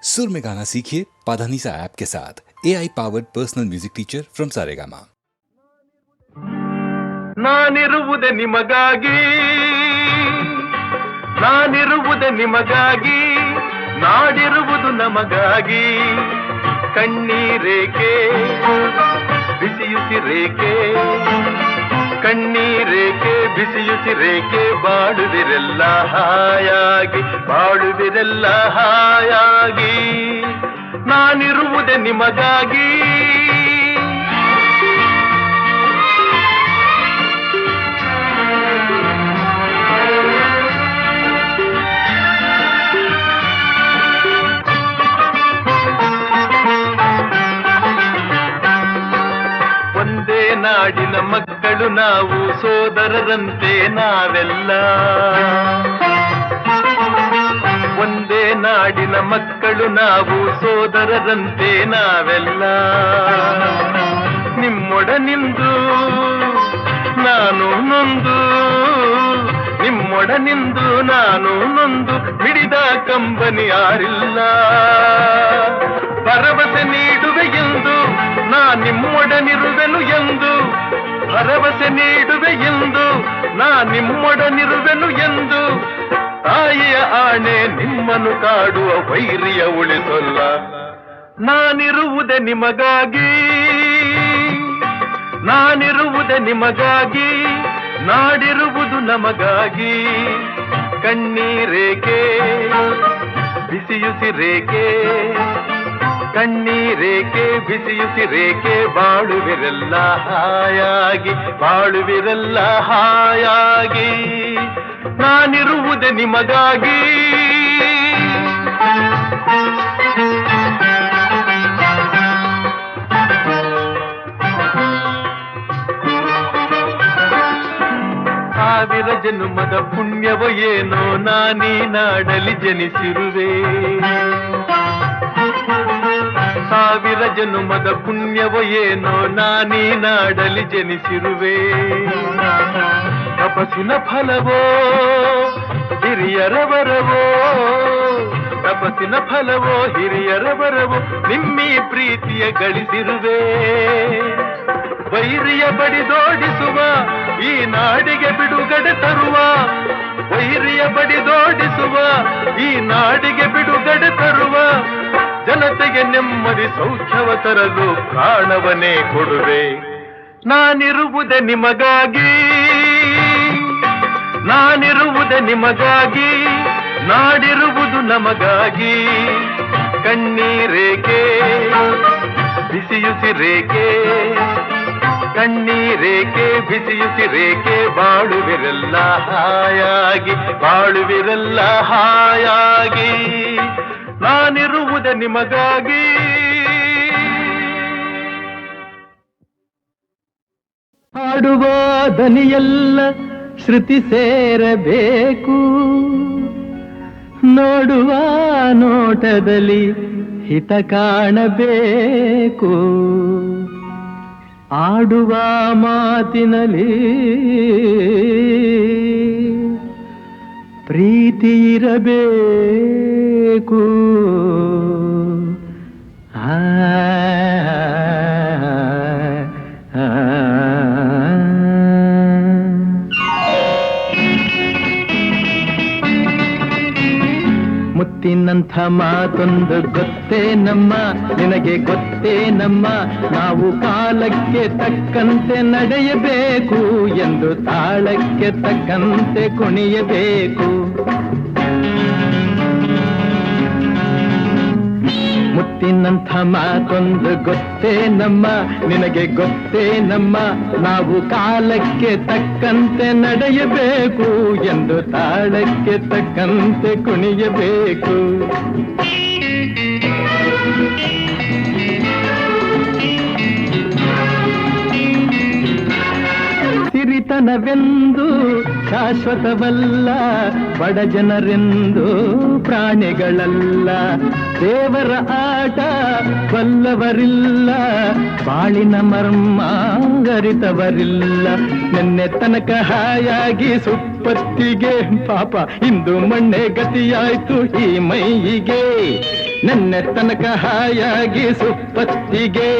सुर में गाना सीखिए पाधानीसा ऐप के साथ AI powered personal music teacher from Saregama. ನಾನಿರುವುದೇ ನಿಮಗಾಗಿ, ನಾನಿರುವುದೇ ನಿಮಗಾಗಿ, ನಾಡಿರುವುದು ನಮಗಾಗಿ. ಕಣ್ಣೀರೇಕೆ ಬಿಸಿಯುಸಿರೇಕೆ, ಕಣ್ಣೀರೇಕೆ ಬಿಸಿಯುಸಿರೇಕೆ, ಬಾಳುವಿರೆಲ್ಲ ಹಾಯಾಗಿ, ಬಾಳುವಿರೆಲ್ಲ ಹಾಯಾಗಿ. ನಾನಿರುವುದೇ ನಿಮಗಾಗಿ. ನಾಡಿನ ಮಕ್ಕಳು ನಾವು, ಸೋದರರಂತೆ ನಾವೆಲ್ಲ. ಒಂದೇ ನಾಡಿನ ಮಕ್ಕಳು ನಾವು, ಸೋದರರಂತೆ ನಾವೆಲ್ಲ. ನಿಮ್ಮೊಡನಿಂದು ನಾನು ನೊಂದು, ನಿಮ್ಮೊಡನಿಂದು ನಾನು ನೊಂದು, ಮಿಡಿದ ಕಂಬನಿ ಯಾರಿಲ್ಲ. ಭರವಸೆ ನೀಡುವೆ ಎಂದು ನಾ ನಿಮ್ಮೊಡನಿರುವೆನು ಎಂದು, ಭರವಸೆ ನೀಡುವೆ ಎಂದು ನಾ ನಿಮ್ಮೊಡನಿರುವೆನು ಎಂದು. ತಾಯಿಯ ಆಣೆ ನಿಮ್ಮನ್ನು ಕಾಡುವ ವೈರಿಯ ಉಳಿಸಲ್ಲ. ನಾನಿರುವುದೇ ನಿಮಗಾಗಿ, ನಾನಿರುವುದೇ ನಿಮಗಾಗಿ, ನಾಡಿರುವುದು ನಮಗಾಗಿ. ಕಣ್ಣೀರೇಕೆ ಬಿಸಿಯುಸಿರೇಕೆ, ಕಣ್ಣೀರೇಕೆ ಬಿಸಿಯುಸಿರೇಕೆ, ಬಾಳುವಿರೆಲ್ಲ ಹಾಯಾಗಿ, ಬಾಳುವಿರೆಲ್ಲ ಹಾಯಾಗಿ. ನಾನಿರುವುದೇ ನಿಮಗಾಗಿ. ಸಾವಿರ ಜನ್ಮದ ಪುಣ್ಯವೋ ಏನೋ ನಾನೀ ನಾಡಲಿ ಜನಿಸಿರುವೆ. ಸಾವಿರ ಜನ್ಮದ ಪುಣ್ಯವೋ ಏನೋ ನಾನೀ ನಾಡಲಿ ಜನಿಸಿರುವೆ. ತಪಸ್ಸಿನ ಫಲವೋ ಹಿರಿಯರ ವರವೋ, ತಪಸ್ಸಿನ ಫಲವೋ ಹಿರಿಯರ ವರವೋ, ನಿಮ್ಮೀ ಪ್ರೀತಿಯ ಗಳಿಸಿರುವೆ. ವೈರಿಯ ಬಡಿದೋಡಿಸುವ ಈ ನಾಡಿಗೆ ಬಿಡುಗಡೆ ತರುವ, ವೈರಿಯ ಬಡಿದೋಡಿಸುವ ಈ ನಾಡಿಗೆ ಬಿಡುಗಡೆ ತರುವ, ಜನತೆಗೆ ನೆಮ್ಮದಿ ಸೌಖ್ಯವ ತರಲು ಪ್ರಾಣವನ್ನೇ ಕೊಡುವೆ. ನಾನಿರುವುದೇ ನಿಮಗಾಗಿ, ನಾನಿರುವುದೇ ನಿಮಗಾಗಿ, ನಾಡಿರುವುದು ನಮಗಾಗಿ. ಕಣ್ಣೀರೇಕೆ ಬಿಸಿಯುಸಿರೇಕೆ, ಕಣ್ಣೀರೇಕೆ ಬಿಸಿಯುಸಿರೇಕೆ, ಬಾಳುವಿರೆಲ್ಲ ಹಾಯಾಗಿ, ಬಾಳುವಿರೆಲ್ಲ ಹಾಯಾಗಿ. ನಾನಿರುವುದೇ ನಿಮಗಾಗಿ. ಹಾಡುವ ದನಿಯೆಲ್ಲ ಶ್ರುತಿ ಸೇರಬೇಕು, ನೋಡುವ ನೋಟದಲ್ಲಿ ಹಿತ ಕಾಣಬೇಕು. ಆಡುವ ಮಾತಿನಲ್ಲಿ ಪ್ರೀತಿ ಇರಬೇಕು. ಮುತ್ತಿನಂಥ ಮಾತೊಂದು ಗೊತ್ತೇ ನಮ್ಮ, ನಿನಗೆ ಗೊತ್ತೇ ನಮ್ಮ, ನಾವು ಕಾಲಕ್ಕೆ ತಕ್ಕಂತೆ ನಡೆಯಬೇಕು ಎಂದು ತಾಳಕ್ಕೆ ತಕ್ಕಂತೆ ಕುಣಿಯಬೇಕು. ಮುತ್ತಿನಂಥ ಮಾತೊಂದು ಗೊತ್ತೇ ನಮ್ಮ, ನಿನಗೆ ಗೊತ್ತೇ ನಮ್ಮ, ನಾವು ಕಾಲಕ್ಕೆ ತಕ್ಕಂತೆ ನಡೆಯಬೇಕು ಎಂದು ತಾಳಕ್ಕೆ ತಕ್ಕಂತೆ ಕುಣಿಯಬೇಕು. ಸಿರಿತನವೆಂದು ಶಾಶ್ವತವಲ್ಲ, ಬಡ ಜನರೆಂದು ಪ್ರಾಣಿಗಳಲ್ಲ. ದೇವರ ಆಟ ಬಲ್ಲವರಿಲ್ಲ, ಬಾಳಿನ ಮರ್ಮ ಅರಿತವರಿಲ್ಲ. ನಿನ್ನೆ ತನಕ ಹಾಯಾಗಿ ಸುಪ್ಪತ್ತಿಗೆ ಪಾಪ ಇಂದು ಮಣ್ಣೆ ಗತಿಯಾಯ್ತು ಈ ಮೈಯಿಗೆ. ನಿನ್ನೆ ತನಕ ಹಾಯಾಗಿ ಸುಪ್ಪತ್ತಿಗೆ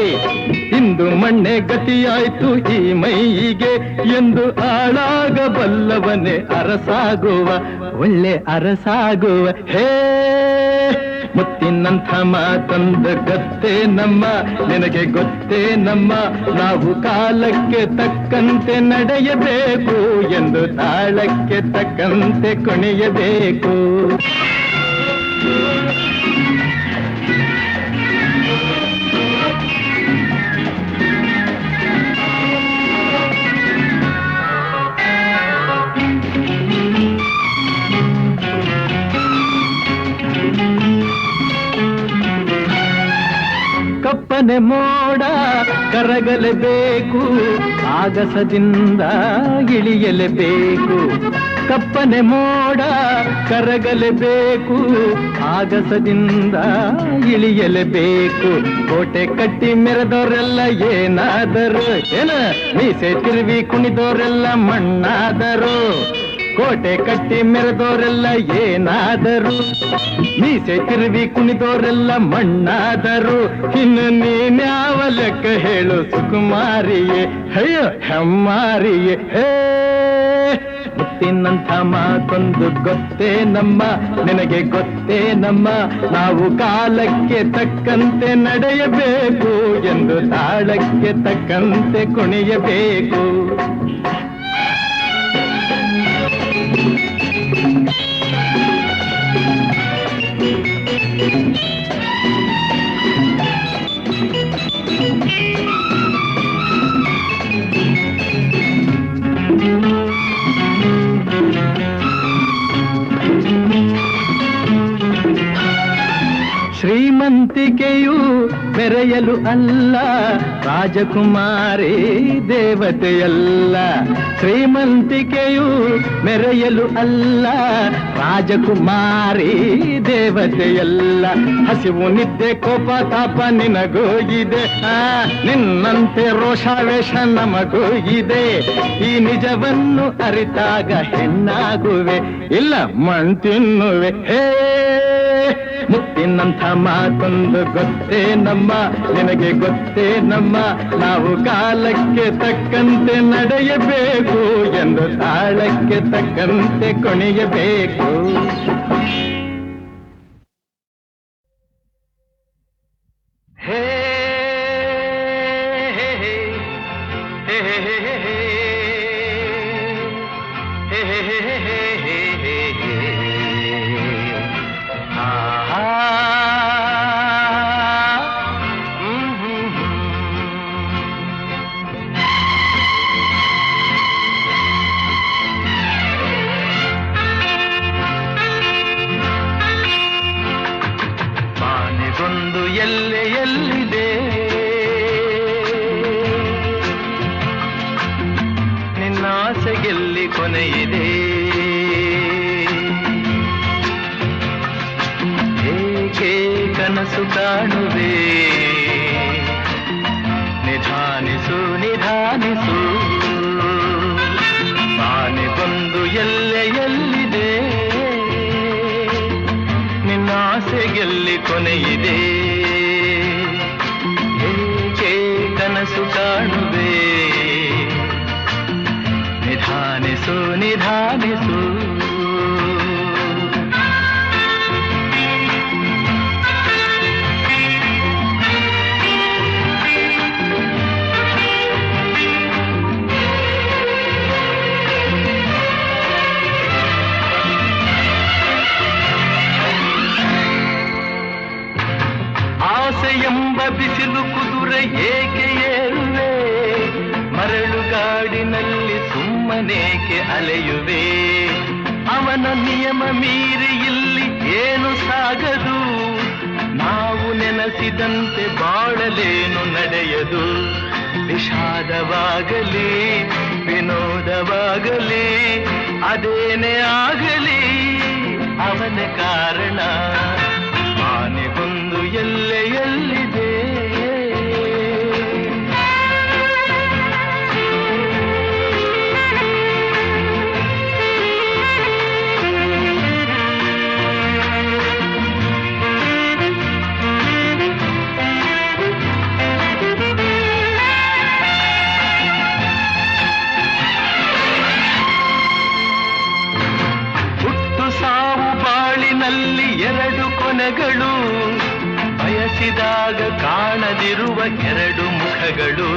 ಇಂದು ಮಣ್ಣೆ ಗತಿಯಾಯ್ತು ಈ ಮೈಯಿಗೆ. ಎಂದು ಆಳಾಗಬಲ್ಲವನೇ ಅರಸಾಗುವ, ಒಳ್ಳೆ ಅರಸಾಗುವ. ಹೇ ಮುತ್ತಿನಂಥ ಮಾತೊಂದು ಗೊತ್ತೇ ನಮ್ಮ, ನಿನಗೆ ಗೊತ್ತೇ ನಮ್ಮ. ನಾವು ಕಾಲಕ್ಕೆ ತಕ್ಕಂತೆ ನಡೆಯಬೇಕು ಎಂದು ತಾಳಕ್ಕೆ ತಕ್ಕಂತೆ ಕುಣಿಯಬೇಕು. ಕಪ್ಪನೆ ಮೋಡ ಕರಗಲೇಬೇಕು, ಆಗಸದಿಂದ ಇಳಿಯಲೇಬೇಕು. ಕಪ್ಪನೆ ಮೋಡ ಕರಗಲೇಬೇಕು, ಆಗಸದಿಂದ ಇಳಿಯಲೇಬೇಕು. ಕೋಟೆ ಕಟ್ಟಿ ಮೆರೆದವರೆಲ್ಲ ಏನಾದರು, ಮೀಸೆ ತಿರುವಿ ಕುಣಿದವರೆಲ್ಲ ಮಣ್ಣಾದರು. ಕೋಟೆ ಕಟ್ಟಿ ಮೆರೆದವರೆಲ್ಲ ಏನಾದರು, ಮೀಸೆ ತಿರುವಿ ಕುಣಿದವರೆಲ್ಲ ಮಣ್ಣಾದರು. ಇನ್ನು ನೀನ್ಯಾವ ಲೆಕ್ಕ ಹೇಳು ಸುಕುಮಾರಿಯೇ, ಅಯ್ಯೋ ಹೆಮ್ಮಾರಿಯೇ. ಹೇ ಮುತ್ತಿನಂಥ ಮಾತೊಂದು ಗೊತ್ತೇ ನಮ್ಮ, ನಿನಗೆ ಗೊತ್ತೇ ನಮ್ಮ. ನಾವು ಕಾಲಕ್ಕೆ ತಕ್ಕಂತೆ ನಡೆಯಬೇಕು ಎಂದು ತಾಳಕ್ಕೆ ತಕ್ಕಂತೆ ಕುಣಿಯಬೇಕು. ಶ್ರೀಮಂತಿಕೆಯು ಮೆರೆಯಲು ಅಲ್ಲ, ರಾಜಕುಮಾರಿ ದೇವತೆಯಲ್ಲ. ಶ್ರೀಮಂತಿಕೆಯು ಮೆರೆಯಲು ಅಲ್ಲ, ರಾಜಕುಮಾರಿ ದೇವತೆಯಲ್ಲ. ಹಸಿವು ನಿದ್ದೆ ಕೋಪ ತಾಪ ನಿನಗೂ ಇದೆ, ನಿನ್ನಂತೆ ರೋಷಾವೇಶ ನಮಗೂ ಇದೆ. ಈ ನಿಜವನ್ನು ಅರಿತಾಗ ಹೆಣ್ಣಾಗುವೆ, ಇಲ್ಲ ಮಣ್ ತಿನ್ನುವೆ. ಹೇ ಮುತ್ತಿನಂಥ ಮಾತೊಂದು ಗೊತ್ತೇ ನಮ್ಮ, ನಿನಗೆ ಗೊತ್ತೇ ನಮ್ಮ. ನಾವು ಕಾಲಕ್ಕೆ ತಕ್ಕಂತೆ ನಡೆಯಬೇಕು ಎಂದು ತಾಳಕ್ಕೆ ತಕ್ಕಂತೆ ಕುಣಿಯಬೇಕು. ಹೇ ಬಾನಿಗೊಂದು ಎಲ್ಲೆಯಲ್ಲಿದೆ, ನಿನ್ನಾಸೆಗೆಲ್ಲಿ ಕೊನೆಯಿದೆ. ಏಕೆ ಕನಸು ಕಾಣುವೆ, ನಿಧಾನಿಸು ನಿಧಾನಿಸು. ಬಾನಿಗೊಂದು ಎಲ್ಲೆಯಲ್ಲಿದೆ, ನಿನ್ನಾಸೆಗೆಲ್ಲಿ ಕೊನೆಯಿದೆ. ಏಕೆ ಕನಸು ಕಾಣುವೆ, ನಿಧಾನಿಸು ನಿಧಾನಿಸು. ಎಂಬ ಬಿಸಿಲು ಕುದುರೆ ಏಕೆ ಏರುವೆ, ಮರಳುಗಾಡಿನಲ್ಲಿ ಸುಮ್ಮನೇಕೆ ಅಲೆಯುವೆ. ಅವನ ನಿಯಮ ಮೀರಿ ಇಲ್ಲಿ ಏನು ಸಾಗದು, ನಾವು ನೆನೆಸಿದಂತೆ ಬಾಳಲೇನು ನಡೆಯದು. ವಿಷಾದವಾಗಲಿ ವಿನೋದವಾಗಲಿ ಅದೇನೇ ಆಗಲಿ ಅವನ ಕಾರಣ. ಆನೆಗೊಂದು ಕಣ್ಣುಗಳು, ಬಯಸಿದಾಗ ಕಾಣದಿರುವ ಎರಡು ಮುಖಗಳು.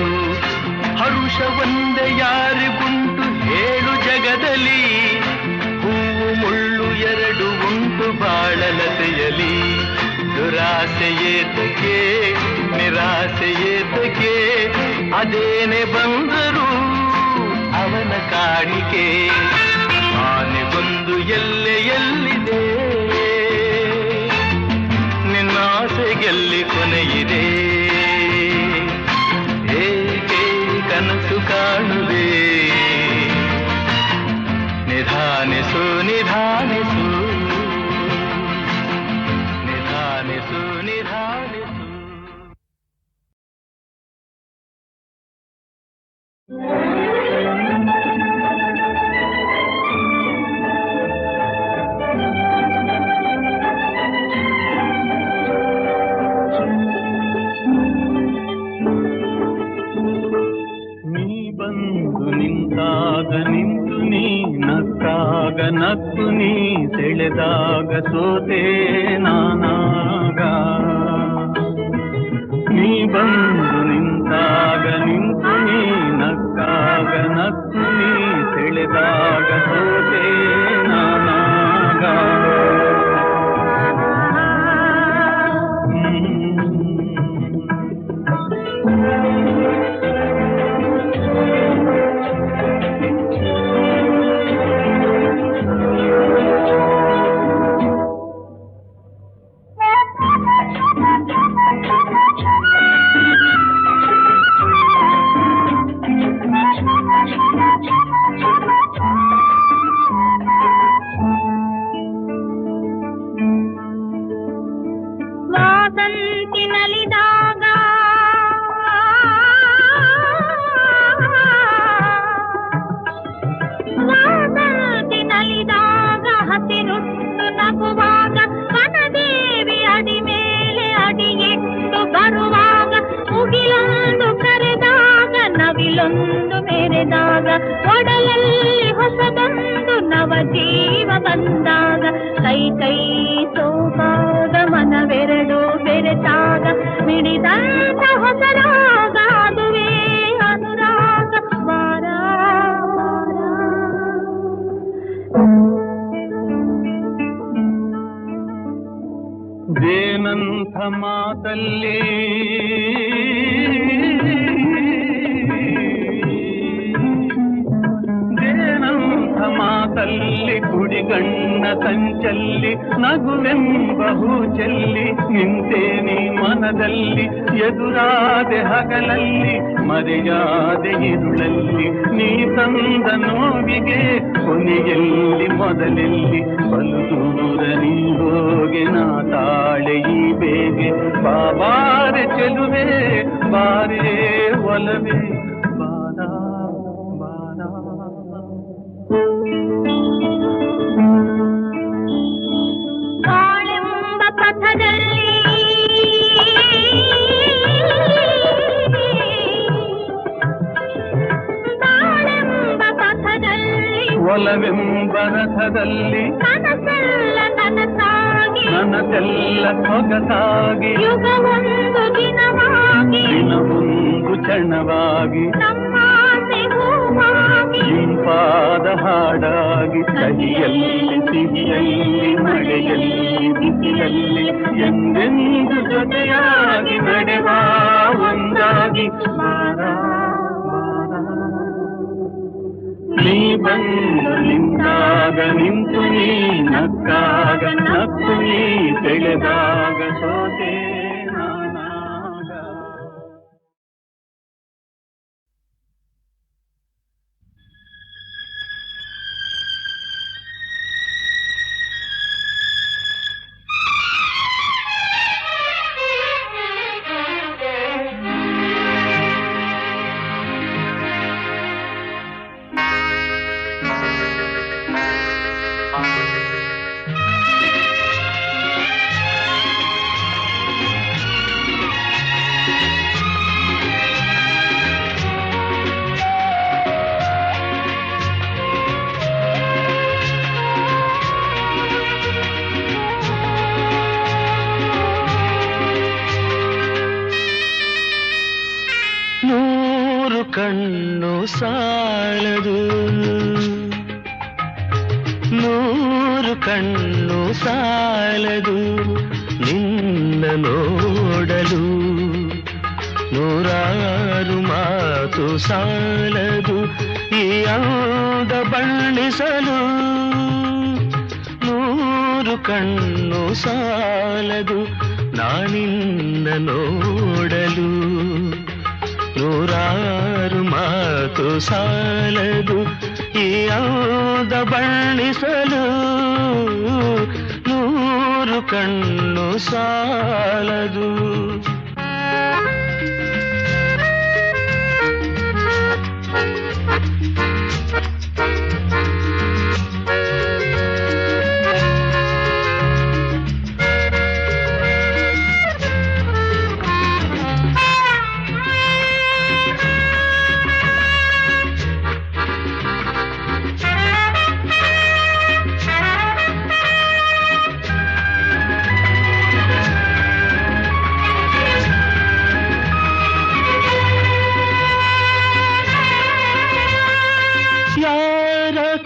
ಹರುಷ ಒಂದೇ ಯಾರಿಗುಂಟು ಹೇಳು ಜಗದಲ್ಲಿ, ಹೂವು ಮುಳ್ಳು ಎರಡು ಉಂಟು ಬಾಳಲತೆಯಲಿ. ದುರಾಸೆಯೇತಕ್ಕೆ ನಿರಾಸೆಯೇತಕ್ಕೆ, ಅದೇನೆ ಬಂದರು ಅವನ ಕಾಣಿಕೆ. ಆನೆಗೊಂದು ಎಲ್ಲೆಯಲ್ಲಿದೆ, ನಿನ್ನಾಸೆಗೆಲ್ಲಿ ಕೊನೆಯಿದೆ. ಏಕೆ ಕನಸು ಕಾಣುವೆ, ನಿಧಾನಿಸು ನಿಧಾನಿಸು ನಿಧಾನಿಸು ನಿಧಾನಿಸು. ನಿಂತು ನೀ ನಕ್ಕಾಗ ನಕ್ಕು ನೀ ಸೆಳೆದಾಗ ಸೋತೆ ನಾನಾಗ. ನೀ ಬಂದು ನಿಂತಾಗ ನಿಂತು ನೀ ನಕ್ಕಾಗ ನಕ್ಕು ನೀ ಸೆಳೆದಾಗ ಸೋತೆ ನಾನಾಗ. ನವಿಲೊಂದು ಮೆರೆದಾಗ ಒಡಲಲ್ಲಿ ಹೊಸದೊಂದು ನವ ಜೀವ ಬಂದಾಗ, ಕೈ ಕೈ ಸೋಪಾಗ ಮನವೆರಡು ಬೆರೆತಾಗ ಮಿಡಿದಂತ ಹೊಸ ರಾಗ, ಅದುವೇ ಅನುರಾಗ. ವಾರ ದೇನಂಥ ಮಾತಲ್ಲಿ ಮಾತಲ್ಲಿ ಕುಡಿಗಣ್ಣ ಸಂಚಲ್ಲಿ ನಗುವೆಂಬ ಹೂಚಲ್ಲಿ ನಿಂತೇನಿ ಮನದಲ್ಲಿ. ಎದುರಾದೆ ಹಗಲಲ್ಲಿ ಮರೆಯಾದೆ ಇರುಳಲ್ಲಿ, ನೀ ತಂದ ನೋವಿಗೆ ಕೊನೆಯಲ್ಲಿ ಮೊದಲೆಲ್ಲಿ. ಬಲು ದೂರ ನೀ ಹೋಗೆ ನಾ ತಾಳೆ ಈ ಬೇಗೆ, ಬಾಬಾರೆ ಚೆಲುವೆ ಬಾರೇ ಒಲವೇ ಬಾರ ಬಾರ. ಕಾಳೆಂಬ ಪಥದಲ್ಲಿ ಬಾಳೆಂಬ ಪಥದಲ್ಲಿ ಒಲವೆಂಬ ರಥದಲ್ಲಿ ಕನಸೆಲ್ಲ ನನಸಾಗಿ ನನಗೆಲ್ಲ ಸೊಗಸಾಗಿ, ಯುಗವೊಂದು ದಿನವಾಗಿ ದಿನವೊಂದು ಕ್ಷಣವಾಗಿ, ನಮ್ಮಾಸೆ ಹೂವಾಗಿ ಇಂಪಾದ ಹಾಡಾಗಿ. ಕಹಿಯಲ್ಲಿ ಸಿಹಿಯಲ್ಲಿ ಮಳೆಯಲ್ಲಿ ಬಿಸಿಲಲ್ಲಿ ಎಂದೆಂದು ಜೊತೆಯಾಗಿ ನಡೆವ ಒಂದಾಗಿ. ನೀ ಬಂದು ನಿಂತಾಗ ನಿಂತು ನೀ ನಕ್ಕಾಗ ನಕ್ಕು ನೀ ಬೆಳೆದಾಗ ಸೋತೆ ನಾನಾಗ. ಕಣ್ಣು ಸಾಲದು, 100 ಕಣ್ಣು ಸಾಲದು ನಿನ್ನ ನೋಡಲು, 100 ಮಾತು ಸಾಲದು ಈ ಅಂದ ಬಣ್ಣಿಸಲು, 100 ಕಣ್ಣು ಸಾಲದು ನಾನಿನ್ನ ನೋಡಲು, 100 ಮಾತು ಸಾಲದು ಈ ಅಂದ ಬಣ್ಣಿಸಲು, 100 ಕಣ್ಣು ಸಾಲದು.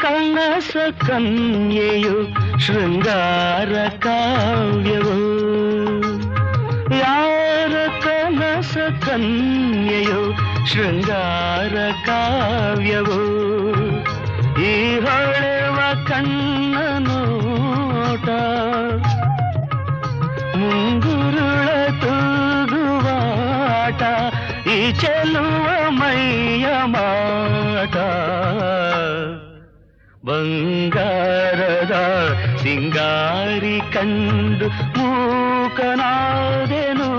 ಕನಸ ಕನ್ಯೆಯು ಶೃಂಗಾರ ಕಾವ್ಯವು, ಯಾರ ಕನಸ ಕನ್ಯೆಯು ಶೃಂಗಾರ ಕಾವ್ಯವು, ಈ ಹೊಳೆವ ಕಣ್ಣ ನೋಟ ಮುಂಗುರುಳ ತೂಗುವಾಟ, ಈ ಚೆಲುವ ಮೈಯ ಮಾಟ, ಬಂಗಾರದ ಸಿಂಗಾರಿ ಕಂಡು ಮೂಕನಾದೆನು,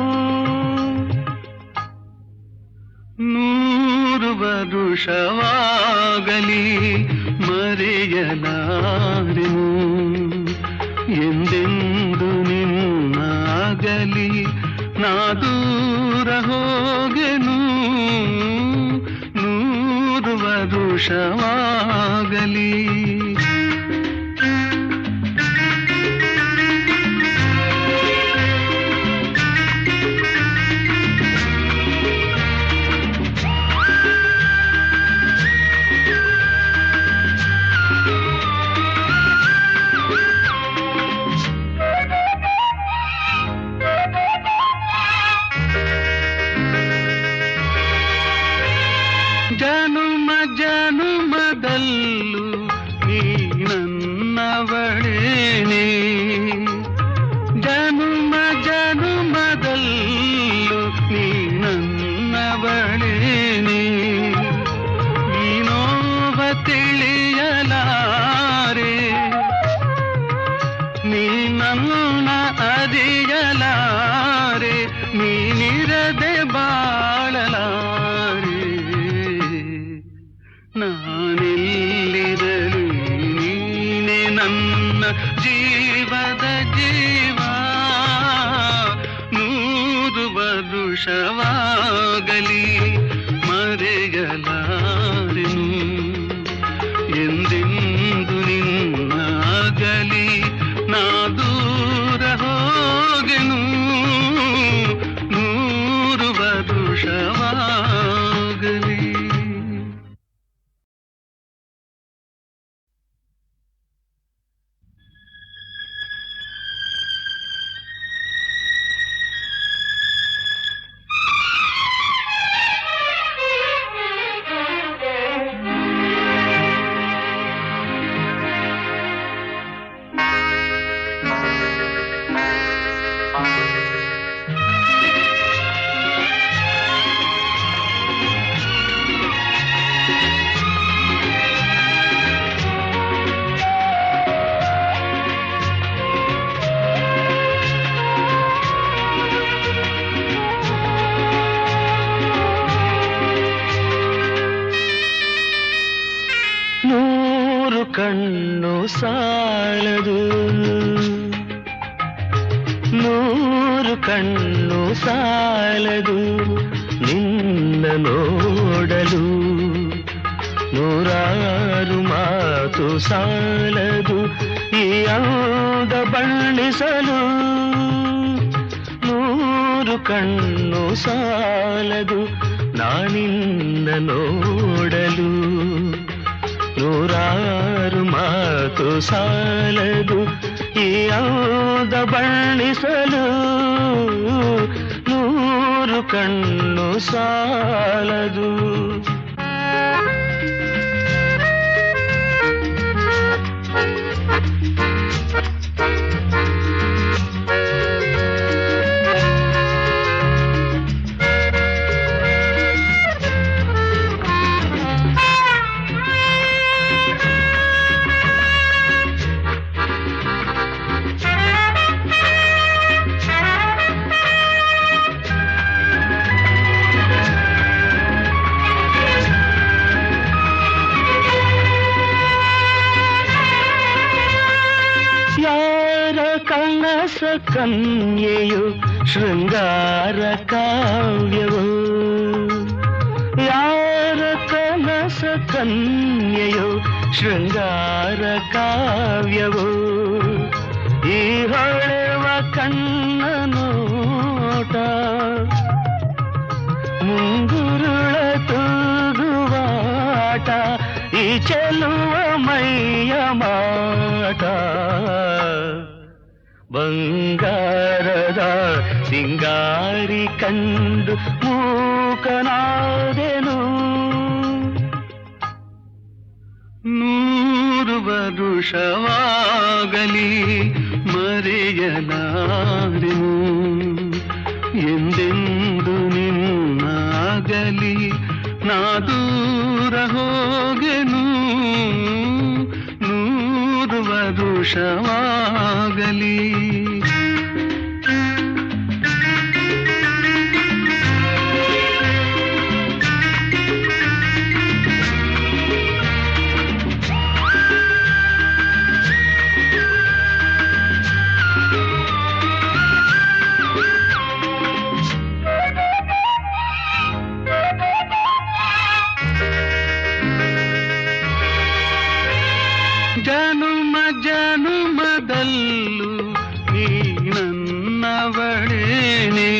100 ವರುಷವಾಗಲಿ ಮರೆಯಲಾರೆನು, ಎಂದೆಂದು ನಿನ್ನಾಗಲಿ ನಾ ದೂರ ಹೋಗೆನು, 100 ವರುಷವಾಗಲಿ. ಜನುಮ ಜನುಮದಲ್ಲೂ ನೀ ನನ್ನವಳೇನೆ, ಜನುಮ ಜನುಮದಲ್ಲೂ ನೀ ನನ್ನವಳೇನೆ, ನೀನೋವ ತಿಳಿಯಲಾರೆ, ನೀ ನನ್ನ ಅರಿಯಲಾರೆ, ನೀನಿರದೆ ಬಾಳಲಾರೆ, ನಾನೆಲ್ಲಿರಲಿ ನೀನೆ ನನ್ನ ಜೀವದ ಜೀವ, 100 ವರುಷವಾಗಲಿ ಮರೆಯಲಾರೆನು, ಎಂದೆಂದು ನಿನ್ನಾಗಲಿ ನಾ ದೂರ ಹೋಗೆನು, 100 ವರುಷವಾಗಲಿ. ಕಣ್ಣು ಸಾಲದು, 100 ಕಣ್ಣು ಸಾಲದು ನಿನ್ನ ನೋಡಲು, 100 ಮಾತು ಸಾಲದು ಈ ಅಂದ ಬಣ್ಣಿಸಲು, 100 ಕಣ್ಣು ಸಾಲದು ನಾನಿನ್ನ ನೋಡಲು ನೂರಾರು ಮಾತು ಸಾಲದು ಈ ಅಂದ ಬಣ್ಣಿಸಲು ನೂರು ಕಣ್ಣು ಸಾಲದು. ಕನಸ ಕನ್ಯೆಯು ಶೃಂಗಾರ ಕಾವ್ಯವು ಯಾರ ಕನಸ ಕನ್ಯೆಯು ಶೃಂಗಾರ ಕಾವ್ಯವು ಈ ಹೊಳೆವ ಕಣ್ಣ ನೋಟ ಮುಂಗುರುಳ ತೂಗುವಾಟ ಈ ಚೆಲುವ ಮೈಯ ಮಾಟ ಬಂಗಾರದ ಸಿಂಗಾರಿ ಕಂಡು ಮೂಕನಾದೆನು. ನೂರು ವರುಷವಾಗಲಿ ಮರೆಯಲಾರೆನು ಎಂದೆಂದು ನಿನ್ನಾಗಲಿ ನಾ ದೂರ ಹೋಗೆನು. ನೂರು ವರುಷವಾಗಲಿ ಜನುಮ ಜನುಮದಲ್ಲೂ ನೀ ನನ್ನವಳೇನೆ.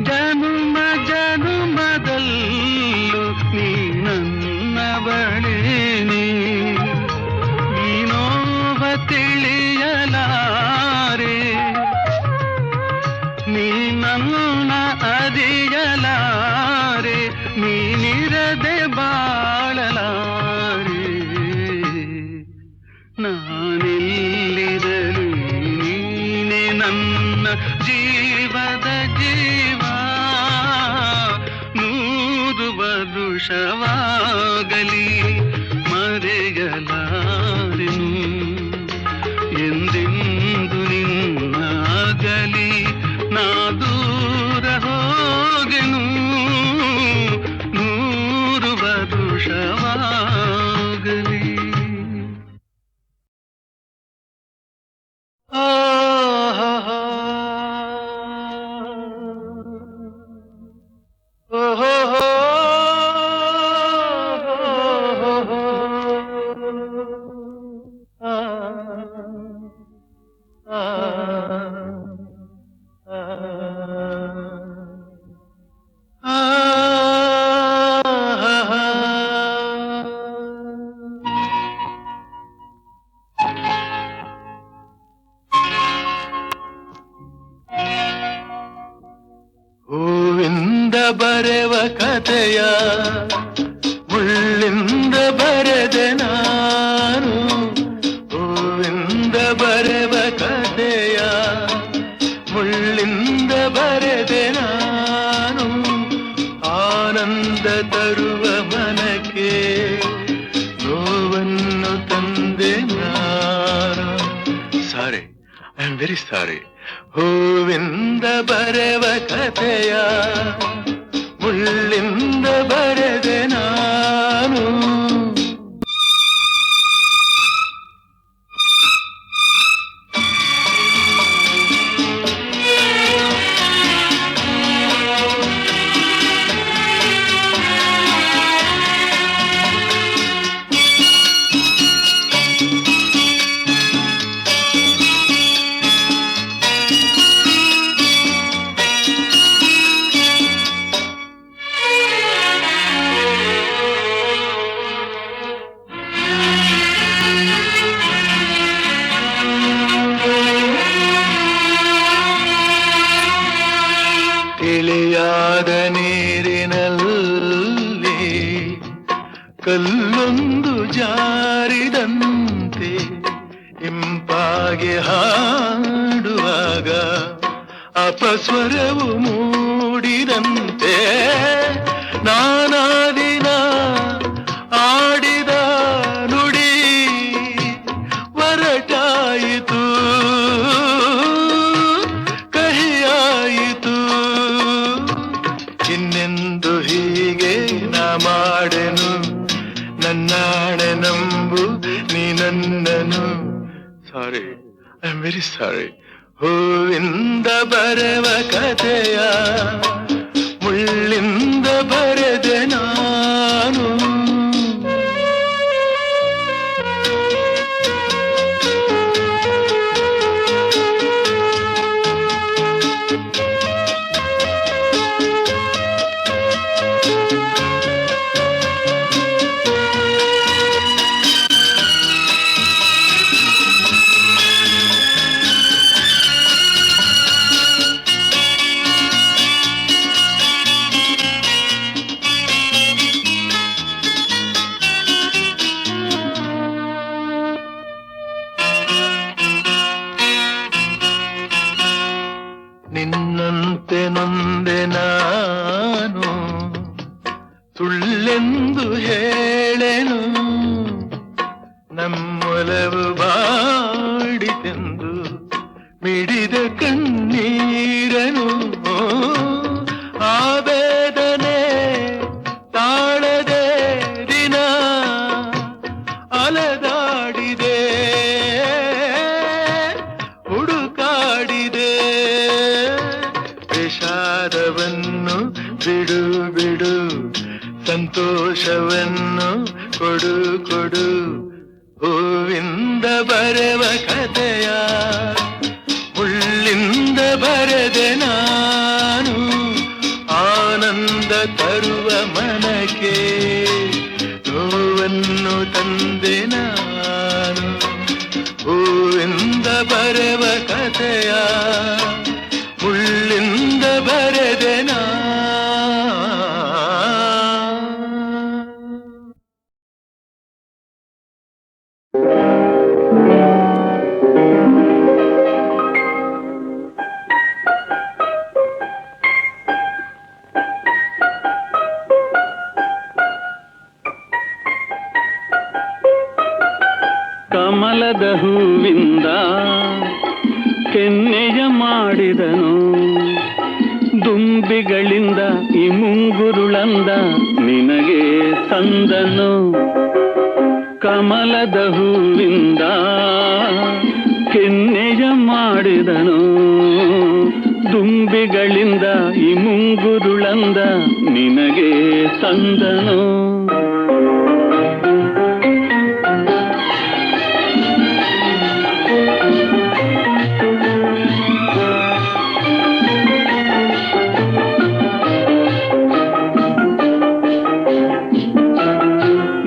ಜನುಮ ಜನುಮದಲ್ಲೂ ನೀ ನನ್ನವಳೇನೆ. ನೀನೋವ ತಿಳಿಯಲಾರೆ ನೀ ನನ್ನ ಅರಿಯಲಾರೆ ನೀನಿರದೆ ಬಾಳಲಾರೆ. ನಾನೆಲ್ಲಿರಲು ನೀನೆ ನನ್ನ ಜೀವದ ಜೀವ. ನೂರು ವರುಷವಾಗಲಿ ಮರೆಯಲಾರೆನು ಎಂದೆಂದು ನಿನ್ನಾಗಲಿ ನಾ ದೂರ ಹೋಗೆನು. ನೂರು ವರುಷವಾಗಲಿ ಹೂವಿಂದ ಬರೆವ ಕಥೆಯ ಮುಳ್ಳಿಂದ ಬರೆದೆ ನಾನು. ಹೂವಿಂದ ಬರೆವ ಕಥೆಯ ಮುಳ್ಳಿಂದ ಬರೆದೆ ನಾನು. ಆನಂದ ತರುವ ಮನಕ್ಕೆ ನೋವನ್ನು ತಂದೆ ನಾನು. ಸಾರಿ, ಐ ಆಮ್ ವೆರಿ ಸಾರಿ. ಹೂವಿಂದ ಬರೆವ ಕಥೆಯ ಮುಳ್ಳಿಂದ ಬರೆದೆ ನಾನು. ತಿಳಿಯಾದ ನೀರಿನಲ್ಲಿ ಕಲ್ಲೊಂದು ಜಾರಿದಂತೆ ಇಂಪಾಗಿ ಹಾಡುವಾಗ ಅಪಸ್ವರವು ಮೂಡಿದಂತೆ ನಾನಾದಿನ ಆಡಿದ ನುಡಿ ಹೊರಟಾಯಿತು, ಕಹಿಯಾಯಿತು. ಇನ್ನೆಂದು ಹೀಗೆ ನಾ ಮಾಡೆನು, ನನ್ನಾಣೆ ನಂಬು ನೀ ನನ್ನನು. ಸಾರಿ, ಐ ಆಮ್ ವೆರಿ ಸಾರಿ. ಹೂವಿಂದ ಬರೆವ ಕಥೆಯ ಮುಳ್ಳಿಂದ ಬರೆದೆ ನಾನು. ನಿನ್ನಂತೆ ನೊಂದೆ ನಾನು, ಸುಳ್ಳೆಂದು ಹೇಳೆನು, ನಮ್ಮೊಲವು ಬಾಡಿತೆಂದು ಮಿಡಿದ ಕಣ್ಣೀರನು. ಆ ವೇದನೆ ತಾಳದೆ ದಿನ ಅಲೆದಾಡಿದೆ, ಹುಡುಕಾಡಿದೆ. ವಿಷಾದವನ್ನು ಬಿಡು ಬಿಡು, ಸಂತೋಷವನ್ನು ಕೊಡು ಕೊಡು. ಹೂವಿಂದ ಬರೆವ ಕಥೆಯ ಮುಳ್ಳಿಂದ ಬರೆದೆ ನಾನು. ಆನಂದ ತರುವ ಮನಕ್ಕೆ ನೋವನ್ನು ತಂದೆ ನಾನು. ಹೂವಿಂದ ಬರೆವ ಕಥೆಯ ಮುಳ್ಳಿಂದ ಬರೆದೆ ನಾನು. ಕಮಲದ ಹೂವಿಂದ ಕೆನ್ನೆಯ ಮಾಡಿದನು, ದುಂಬಿಗಳಿಂದ ಈ ಮುಂಗುರುಳಂದ ನಿನಗೆ ತಂದನು. ಕಮಲದ ಹೂವಿಂದ ಕೆನ್ನೆಯ ಮಾಡಿದನು, ದುಂಬಿಗಳಿಂದ ಈ ಮುಂಗುರುಳಂದ ನಿನಗೆ ತಂದನು.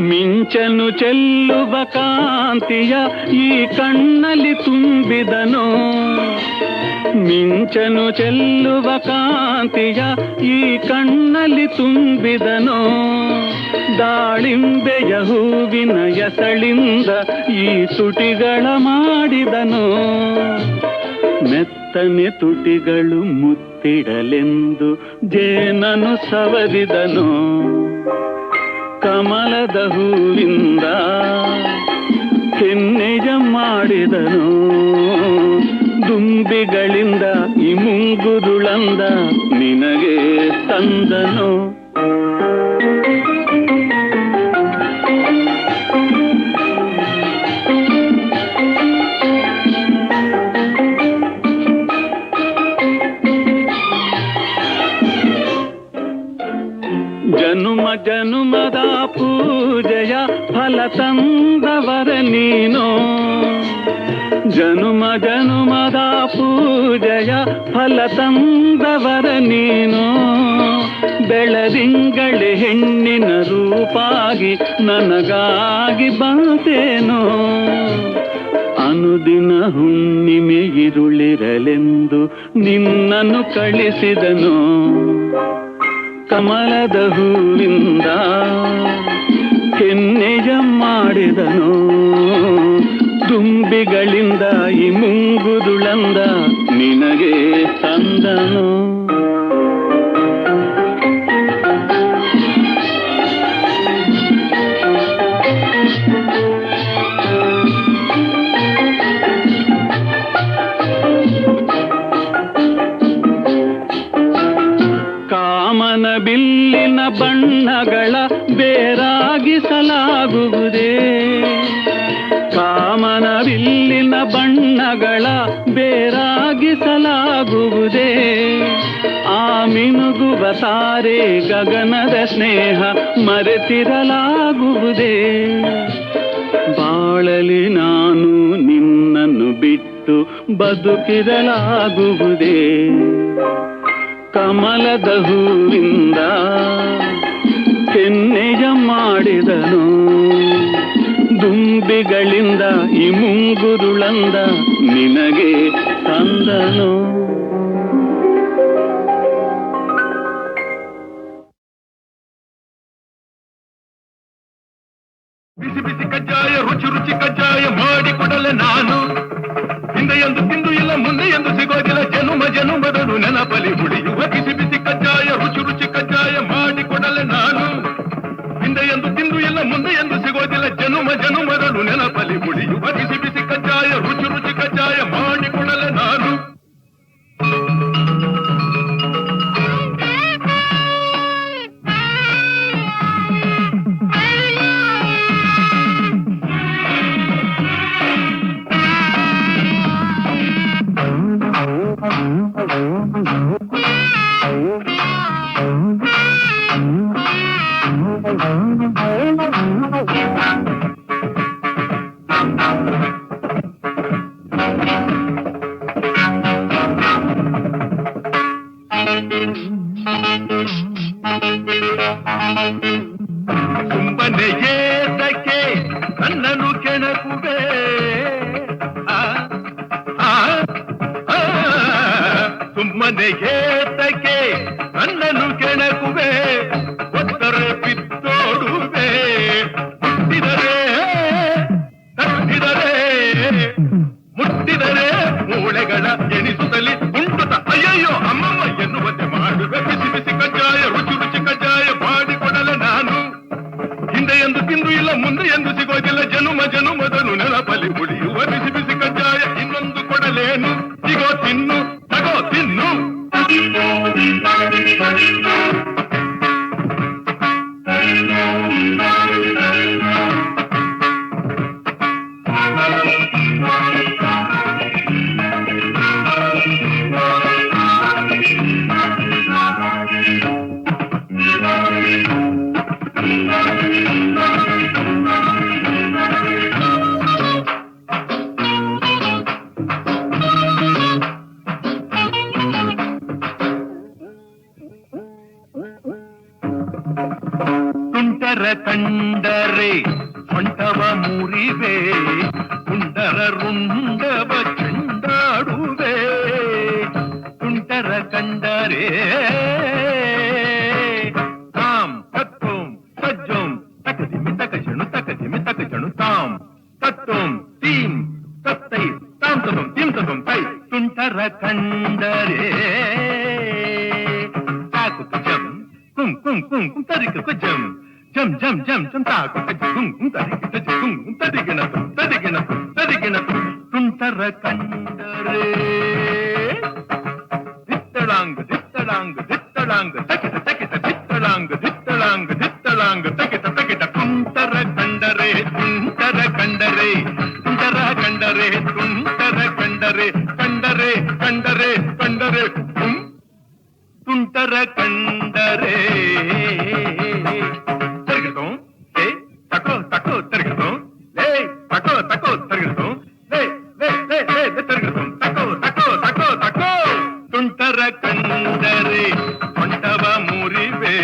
ಮಿಂಚನು ಚೆಲ್ಲುವ ಕಾಂತಿಯ ಈ ಕಣ್ಣಲ್ಲಿ ತುಂಬಿದನು, ಮಿಂಚನು ಚೆಲ್ಲುವ ಕಾಂತಿಯ ಈ ಕಣ್ಣಲ್ಲಿ ತುಂಬಿದನು. ದಾಳಿಂಬೆಯ ಹೂವಿನ ಎಸಳಿಂದ ಈ ತುಟಿಗಳ ಮಾಡಿದನು, ಮೆತ್ತನೆ ತುಟಿಗಳು ಮುತ್ತಿಡಲೆಂದು ಜೇನನು ಸವರಿದನು. ಕಮಲದ ಹೂವಿಂದ ಕೆನ್ನೆಯ ಮಾಡಿದನು, ದುಂಬಿಗಳಿಂದ ಈ ಮುಂಗುರುಳಂದ ನಿನಗೆ ತಂದನು. ಜನುಮ ಜನುಮದ ಪೂಜೆಯ ಫಲ ತಂದವರ ನೀನು, ಜನುಮ ಜನುಮದ ಪೂಜೆಯ ಫಲ ತಂದವರ ನೀನು. ಬೆಳದಿಂಗಳೆ ಹೆಣ್ಣಿನ ರೂಪಾಗಿ ನನಗಾಗಿ ಬಂತೇನೋ, ಅನುದಿನ ಹುಣ್ಣಿಮೆ ಇರುಳಿರಲೆಂದು ನಿನ್ನನ್ನು ಕಳಿಸಿದನು. ಕಮಲದ ಹೂವಿಂದ ಕೆನ್ನೆಯ ಮಾಡಿದನು. ತುಂಬಿಗಳಿಂದ ಈ ಮುಂಗುದುಳಂದ ನಿನಗೆ ತಂದನು. ಕಾಮನ ಬಿಲ್ಲಿನ ಬಣ್ಣಗಳ ಬೇರಾಗಿಸಲಾಗುವುದೇ. ಕಾಮನ ಬಿಲ್ಲಿನ ಬಣ್ಣಗಳ ಬೇರಾಗಿಸಲಾಗುವುದೇ. ಆ ಮಿನುಗುವ ತಾರೆ ಗಗನದ ಸ್ನೇಹ ಮರೆತಿರಲಾಗುವುದೇ. ಬಾಳಲಿ ನಾನು ನಿನ್ನನ್ನು ಬಿಟ್ಟು ಬದುಕಿರಲಾಗುವುದೇ. ಕಮಲದ ಹೂವಿಂದ ಕೆನ್ನೆಯ ಮಾಡಿದನು. ದುಂಬಿಗಳಿಂದ ಈ ಮುಂಗುರುಳಂದ ನಿನಗೆ ತಂದನು. ಬಿಸಿ ಬಿಸಿ ಕಜ್ಜಾಯ ರುಚಿ ರುಚಿ ಕಜ್ಜಾಯ ಮಾಡಿಕೊಡಲೆ ನಾನು. ಹಿಂದೆ ಎಂದು ತಿಂದು ಇಲ್ಲ ಮುಂದೆ ಎಂದು ಸಿಗೋದಿಲ್ಲ ಜನುಮ ಜನುಮದನು ನೆನಪಲಿ ಉಳಿಯುವ ಬಿಸಿ ಬಿಸಿ ಕಜ್ಜಾಯ ರುಚಿ ರುಚಿ ಕಜ್ಜಾಯ ಮಾಡಿಕೊಡಲೆ ನಾನು. ಹಿಂದೆ ಎಂದು ತಿಂದು ಇಲ್ಲ ಮುಂದೆ ಎಂದು ಸಿಗೋದಿಲ್ಲ ಜನುಮ ಜನುಮದನು ನೆನಪಲಿ ಉಳಿಯುವ ಬಿಸಿ ಬಿಸಿ ಕಜ್ಜಾಯ ರುಚಿ ರುಚಿ ಕಜ್ಜಾಯ ಮಾಡಿಕೊಡಲೆ ನಾನು. ಸುಮ್ಮನೆ ಏತಕ್ಕೆ ನನ್ನನ್ನು ಕೆಣಕುವೆ. ಸುಮ್ಮನೆ ಏತಕ್ಕೆ ನನ್ನನ್ನು ಕೆಣಕುವೆ. ಒತ್ತರೆ ಬಿತ್ತೋಡುವೆ. ಮುಟ್ಟಿದರೆ ತಟ್ಟಿದರೆ ಮುಟ್ಟಿದರೆ ಮೂಳೆಗಳ ಎನಿಸುತ್ತಲಿ ಉಂಟುತ್ತ ಅಯ್ಯಯ್ಯೋ ಅಮ್ಮಮ್ಮ ಎನ್ನುವಂತೆ ಮಾಡುವೆ. ಬಿಸಿ ಬಿಸಿ ಕಜ್ಜಾಯ ರುಚಿ ರುಚಿ ಕಜ್ಜಾಯ ಮಾಡಿಕೊಡಲೆ ನಾನು. ಹಿಂದೆ ಎಂದು ತಿಂದು ಇಲ್ಲ ಮುಂದೆ ಎಂದು ಸಿಗೋದಿಲ್ಲ ಜನುಮ ಜನುಮದನು ನೆನಪಲಿ ಉಳಿಯುವ ಬಿಸಿ ಬಿಸಿ ಕಜ್ಜಾಯ ಇನ್ನೊಂದು ಕೊಡಲೇನು. ಸಿಗೋ ತಿನ್ನು ತಗೋ ತಿನ್ನು. ತುಂಟರ ಕಂಡರೆ ಸೊಂಟವ ಮುರಿವೆ. ತುಂಟರ ರುಂಡವ ಚೆಂಡಾಡುವೆ. ತುಂಟರ ಕಂಡರೆ ತಾಂ ತತ್ತೋಂ ಸಜ್ಜೋಂ ತಕದಿಮಿ ತಕಜಣು ತಕದಿಮಿ ತಕಜಣು ತಾಂ ತತ್ತೋಂ ತೀಂ ತತ್ತೈ ತಾಂ ತದಂ ತೀಂ ತದಂ ತೈ. ತುಂಟರ ಕಂಡರೆ ತಾಕು ಜಂ ಕುಂ ಕುಂ ಕುಂ ಕುಂ ತರಿಕ ಜಂ ಜಂ ಜಂ ಜಂ ಜಂ ತಾಕು ಕುಂ ಕುಂ ತರಿಕ ಕುಂ ಕುಂ ತರಿಗಿನ ತರಿಗಿನ ತರಿಗಿನ. ತುಂಟರ ಕಂಡರೆ ದಿತ್ತಳಾಂಗ ದಿತ್ತಳಾಂಗ ದಿತ್ತಳಾಂಗ ತಕಿಟ ತಕಿಟ ದಿತ್ತಳಾಂಗ ದಿತ್ತಳಾಂಗ ದಿತ್ತಳಾಂಗ ತಕಿಟ ತಕಿಟ. ತುಂಟರ ಕಂಡರೆ ತುಂಟರ ಕಂಡರೆ ತುಂಟರ ಕಂಡರೆ ತುಂಟರ ಕಂಡರೆ ಕಂಡರೆ ಕಂಡರೆ ಕಂಡರೆ ತುಂಟರ ಕಂಡರೆ ತಿರುಗಿತು. ಏ ತಕೋ ತಕೋ ತಿರುಗಿತು. ಲೇ ತಕೋ ತಕೋ ತಿರುಗಿತು. ಲೇ ಲೇ ಲೇ ಲೇ ತಿರುಗಿತು. ತಕೋ ತಕೋ ತಕೋ ತಕೋ. ತುಂಟರ ಕಂಡರೆ ಸೊಂಟವ ಮುರಿವೆ.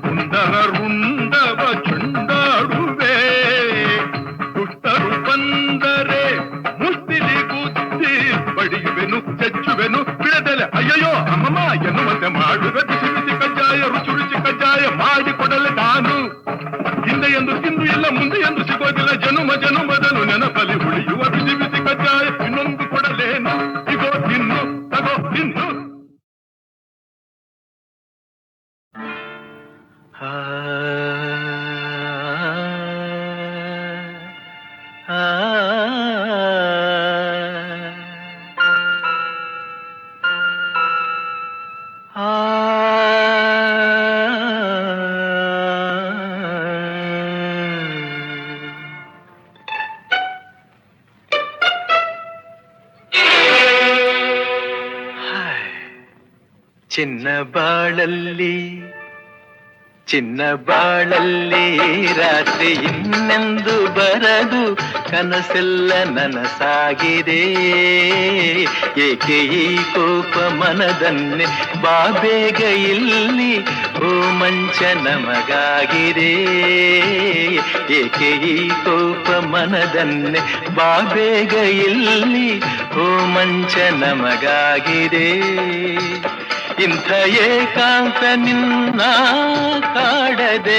ಕುಂದರ ರುಂಡವ ಚಂಡಾಡುವೆ. ದುಷ್ಟರು ಬಂದರೆ ಮುಷ್ಟ ಆ, ಆ, ಚಿನ್ನ ಬಾಳಲ್ಲಿ ಚಿನ್ನ ಬಾಳಲ್ಲಿ ರಾತ್ರಿ ಇನ್ನೆಂದು ಬರದು ಕನಸೆಲ್ಲ ನನಸಾಗಿದೆ ಏಕೆ ಈ ಕೋಪ ಮನದನ್ನೇ ಬಾ ಬೇಗ ಇಲ್ಲಿ ಓ ಮಂಚ ನಮಗಾಗಿದೆ ಏಕೆ ಈ ಕೋಪ ಮನದನ್ನೇ ಬಾ ಬೇಗ ಇಲ್ಲಿ ಓ ಮಂಚ ನಮಗಾಗಿದೆ ಇಂಥ ಏಕಾಂತ ನಿನ್ನ ಕಾಡದೆ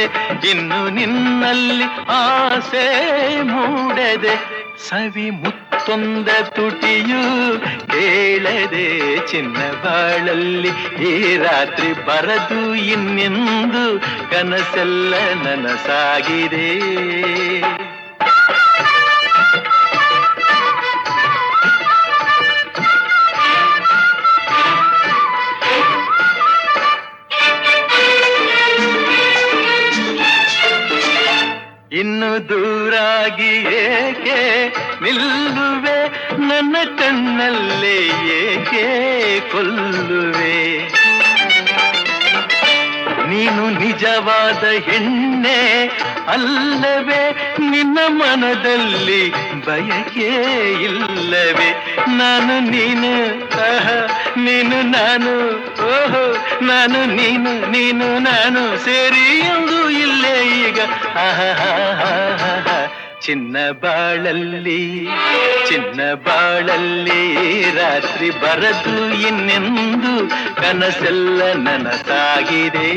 ಇನ್ನು ನಿನ್ನಲ್ಲಿ ಆಸೆ ಮೂಡದೆ ಸವಿ ಮುತ್ತೊಂದ ತುಟಿಯು ಕೇಳದೆ ಚಿನ್ನ ಬಾಳಲ್ಲಿ ಈ ರಾತ್ರಿ ಬರದು ಇನ್ನೆಂದು ಕನಸೆಲ್ಲ ನನಸಾಗಿದೆ ಇನ್ನು ದೂರಾಗಿ ಏಕೆ ನಿಲ್ಲುವೆ ನನ್ನ ಕಣ್ಣಲ್ಲೇ ಏಕೆ ಕೊಲ್ಲುವೆ ನೀನು ನಿಜವಾದ ಹೆಣ್ಣೆ ಅಲ್ಲವೇ ನಿನ್ನ ಮನದಲ್ಲಿ ಬಯಕೆ ಇಲ್ಲವೇ ನಾನು ನೀನು ನೀನು ನಾನು ಓಹೋ ನಾನು ನೀನು ನೀನು ನಾನು ಸೇರಿ ಎಂದು ಇಲ್ಲೇ ಈಗ ಚಿನ್ನ ಬಾಳಲ್ಲಿ ರಾತ್ರಿ ಬರದು ಇನ್ನೆಂದು ಕನಸೆಲ್ಲ ನನಸಾಗಿದೆ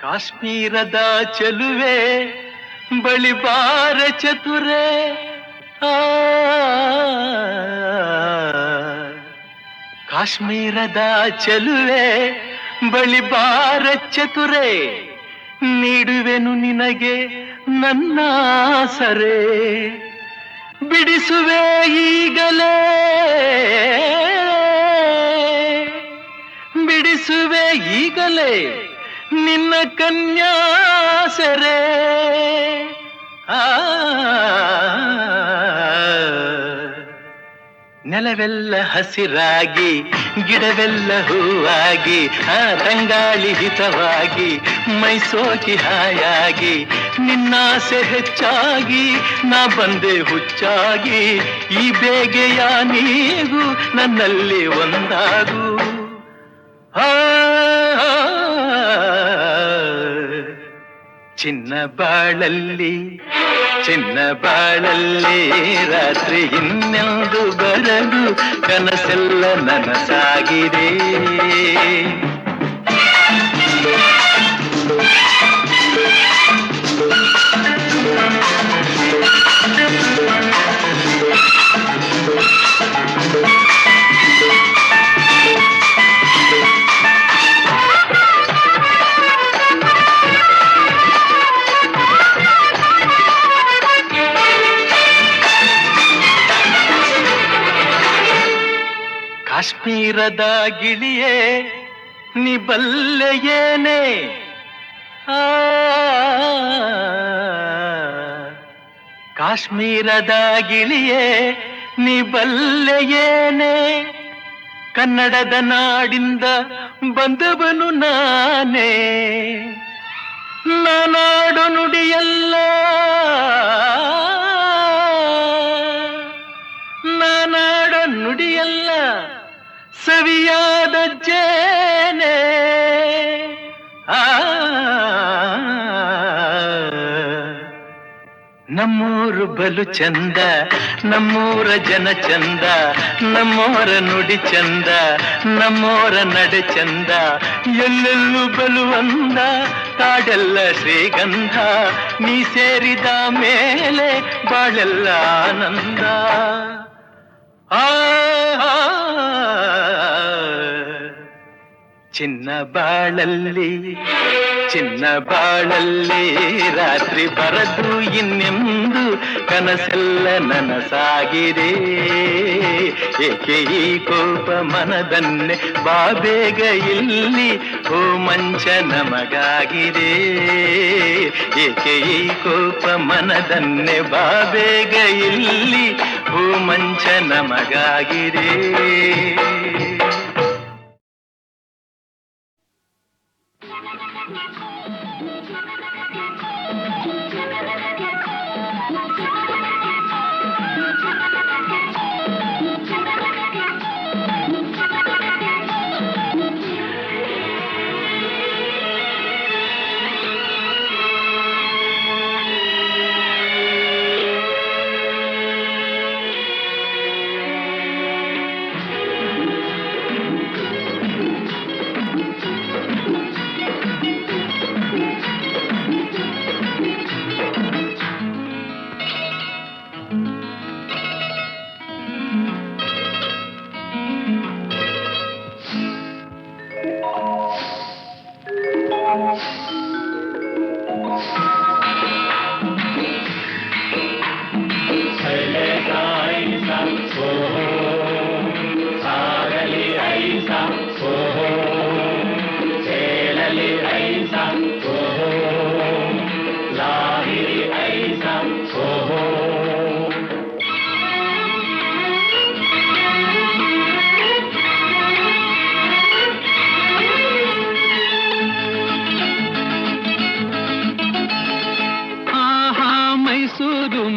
ಕಾಶ್ಮೀರದ ಚೆಲುವೆ ಬಳಿ ಬಾರ ಚತುರೆ ಕಾಶ್ಮೀರದ ಚೆಲುವೆ ಬಳಿ ಬಾರ ಚತುರೆ ನೀಡುವೆನು ನಿನಗೆ ನನ್ನ ಸರೆ ಬಿಡಿಸುವೆ ಈಗಲೇ ಬಿಡಿಸುವೆ ಈಗಲೇ ನಿನ್ನ ಕನ್ಯಾಸರೆ ನೆಲವೆಲ್ಲ ಹಸಿರಾಗಿ ಗಿಡವೆಲ್ಲ ಹೂವಾಗಿ ತಂಗಾಳಿ ಹಿತವಾಗಿ ಮೈಸೋಕಿ ಹಾಯಾಗಿ ನಿನ್ನಾಸೆ ಹೆಚ್ಚಾಗಿ ನಾ ಬಂದೆ ಹುಚ್ಚಾಗಿ ಈ ಬೇಗೆಯ ನೀಗೂ ನನ್ನಲ್ಲಿ ಒಂದಾಗು ಚಿನ್ನ ಬಾಳಲ್ಲಿ ರಾತ್ರಿ ಇನ್ನೆಂದು ಬರದು ಕನಸೆಲ್ಲ ನನಸಾಗಿದೆ ಕಾಶ್ಮೀರದ ಗಿಳಿಯೇ ನೀ ಬಲ್ಲೆಯೇನೆ ಕಾಶ್ಮೀರದ ಗಿಳಿಯೇ ನೀ ಬಲ್ಲೆಯೇನೆ ಕನ್ನಡದ ನಾಡಿಂದ ಬಂದವನು ನಾನೇ ನಾನಾಡು ನುಡಿಯಲ್ಲ ನಮ್ಮೂರು ಬಲು ಚಂದ, ನಮ್ಮೂರ ಜನ ಚಂದ, ನಮ್ಮೋರ ನುಡಿ ಚಂದ, ನಮ್ಮೋರ ನಡೆ ಚಂದ, ಎಲ್ಲೆಲ್ಲೂ ಬಲು ಅಂದ, ಕಾಡೆಲ್ಲ ಶ್ರೀಗಂಧ, ನೀ ಸೇರಿದ ಮೇಲೆ ಬಾಳೆಲ್ಲ ಆನಂದ. ಚಿನ್ನ ಬಾಳಲ್ಲಿ ಚಿನ್ನ ಬಾಳಲ್ಲಿ ರಾತ್ರಿ ಬರದು ಇನ್ನೆಂದು ಕನಸೆಲ್ಲ ನನಸಾಗಿದೆ. ಏಕೆ ಈ ಕೋಪ ಮನದನ್ನೇ ಬಾಬೇಗ ಇಲ್ಲಿ ಓ ಮಂಚ ನಮಗಾಗಿದೆ. ಏಕೆ ಈ ಕೋಪ ಮನದನ್ನೇ ಬಾಬೇಗ ಇಲ್ಲಿ ಓ ಮಂಚ ನಮಗಾಗಿದೆ.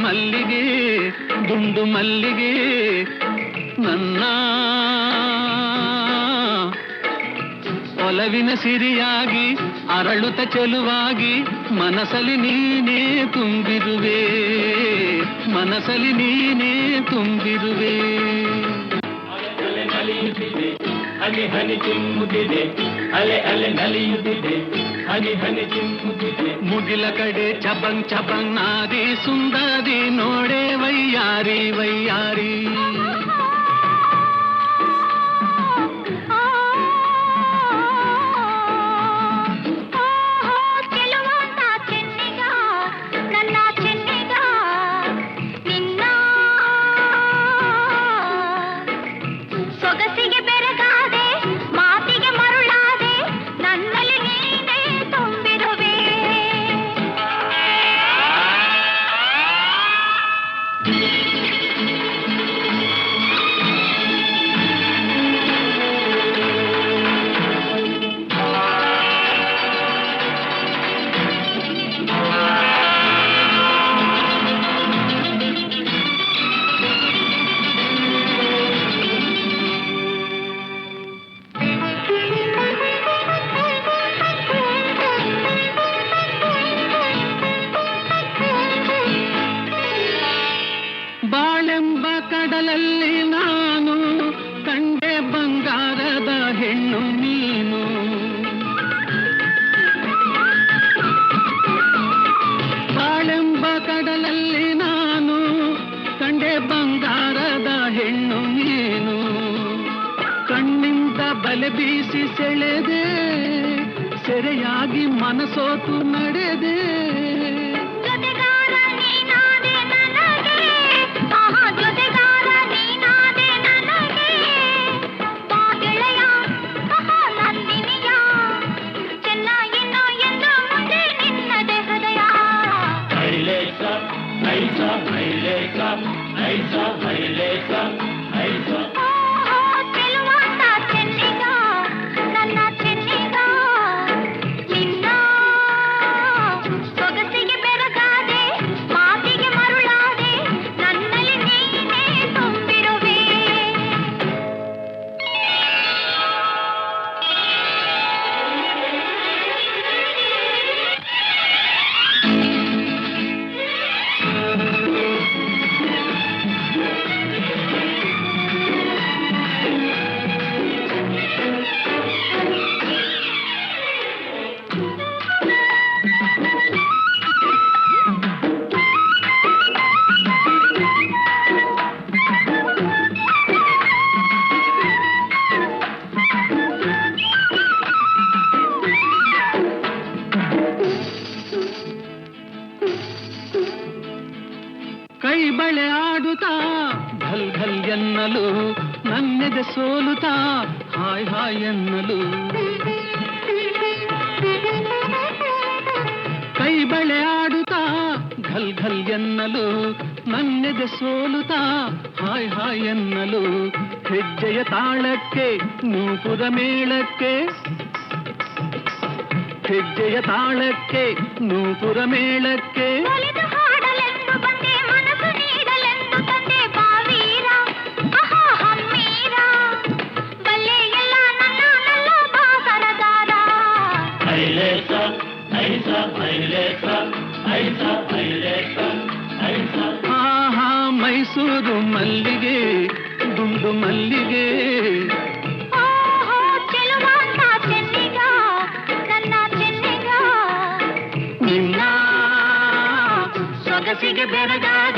ಮಲ್ಲಿಗೆ ದುಂಡು ಮಲ್ಲಿಗೆ ನನ್ನ ಒಲವಿನ ಸಿರಿಯಾಗಿ ಅರಳುತ್ತ ಚೆಲುವಾಗಿ ಮನಸಲಿ ನೀನೇ ತುಂಬಿರುವೆ, ಮನಸಲಿ ನೀನೇ ತುಂಬಿರುವೆ. ಅಲೆ ನಲಿಯುತ್ತಿದೆ, ಹನಿ ಹನಿ ಚಿಮ್ಮುತ್ತಿದೆ, ಅಲೆ ಅಲೆ ನಲಿಯುತ್ತಿದೆ, ಹನಿ ಹನಿ ಚಿಮ್ಮುತ್ತಿದೆ. ಮುಗಿಲ ಕಡೆ ಚಬಂಗ್ ಚಬಂಗ್ ನಾದಿ ಸುಂದರಿ ನೋಡೆ ವೈಯಾರಿ ವೈಯಾರಿ. ಬಾಳೆಂಬ ಕಡಲಲ್ಲಿ ನಾನು ಕಂಡೆ ಬಂಗಾರದ ಹೆಣ್ಣು ನೀನು. ಬಾಳೆಂಬ ಕಡಲಲ್ಲಿ ನಾನು ಕಂಡೆ ಬಂಗಾರದ ಹೆಣ್ಣು ನೀನು. ಕಣ್ಣಿಂದ ಬಲೆ ಬೀಸಿ ಸೆಳೆದೆ, ಸೆರೆಯಾಗಿ ಮನಸೋತು ನಡೆದೆ. ಕೈ ಬಳೆ ಆಡುತ್ತಾ ಘಲ್ ಘಲ್ ಎನ್ನಲು ನನ್ನೆದೆ ಸೋಲುತ್ತಾ ಹಾಯ್ ಹಾಯ್ ಎನ್ನಲು ಕೈ ಬಳೆ ಆಡುತ್ತಾ ಘಲ್ ಘಲ್ ಎನ್ನಲು ನನ್ನೆದೆ ಸೋಲುತ್ತಾ ಹಾಯ್ ಹಾಯ್ ಎನ್ನಲು ಹೆಜ್ಜೆಯ ತಾಳಕ್ಕೆ ನೂಪುರ ಮೇಳಕ್ಕೆ ಹೆಜ್ಜೆಯ ತಾಳಕ್ಕೆ ನೂಪುರ ಮೇಳಕ್ಕೆ ಒಲಿದು ಹಾಡಲೆಂದು ಬಂದೆ ಮನಸ್ಸು ನೀಡಲೆಂದು ತಂದೆ ಬಾವೀರ ಆಹಾ ಹಮ್ಮೀರ ಬಲ್ಲೆ ಎಲ್ಲ ನನ್ನ ನನ್ನ ಬಾಸರದಾರ ಐಲೇಸ ಐಸ ಐಲೇಸ ಐಸ ಐಲೇಸ ಐಸ ಆಹಾ ಮೈಸೂರು ಮಲ್ಲಿಗೆ ದುಂಡು ಮಲ್ಲಿಗೆ ಓಹೋ ಚೆಲುವಾಂತ ಚೆನ್ನಿಗ ನನ್ನ ಚೆನ್ನಿಗ ನಿನ್ನ ಸೊಗಸಿಗೆ ಬೆರಗಾದ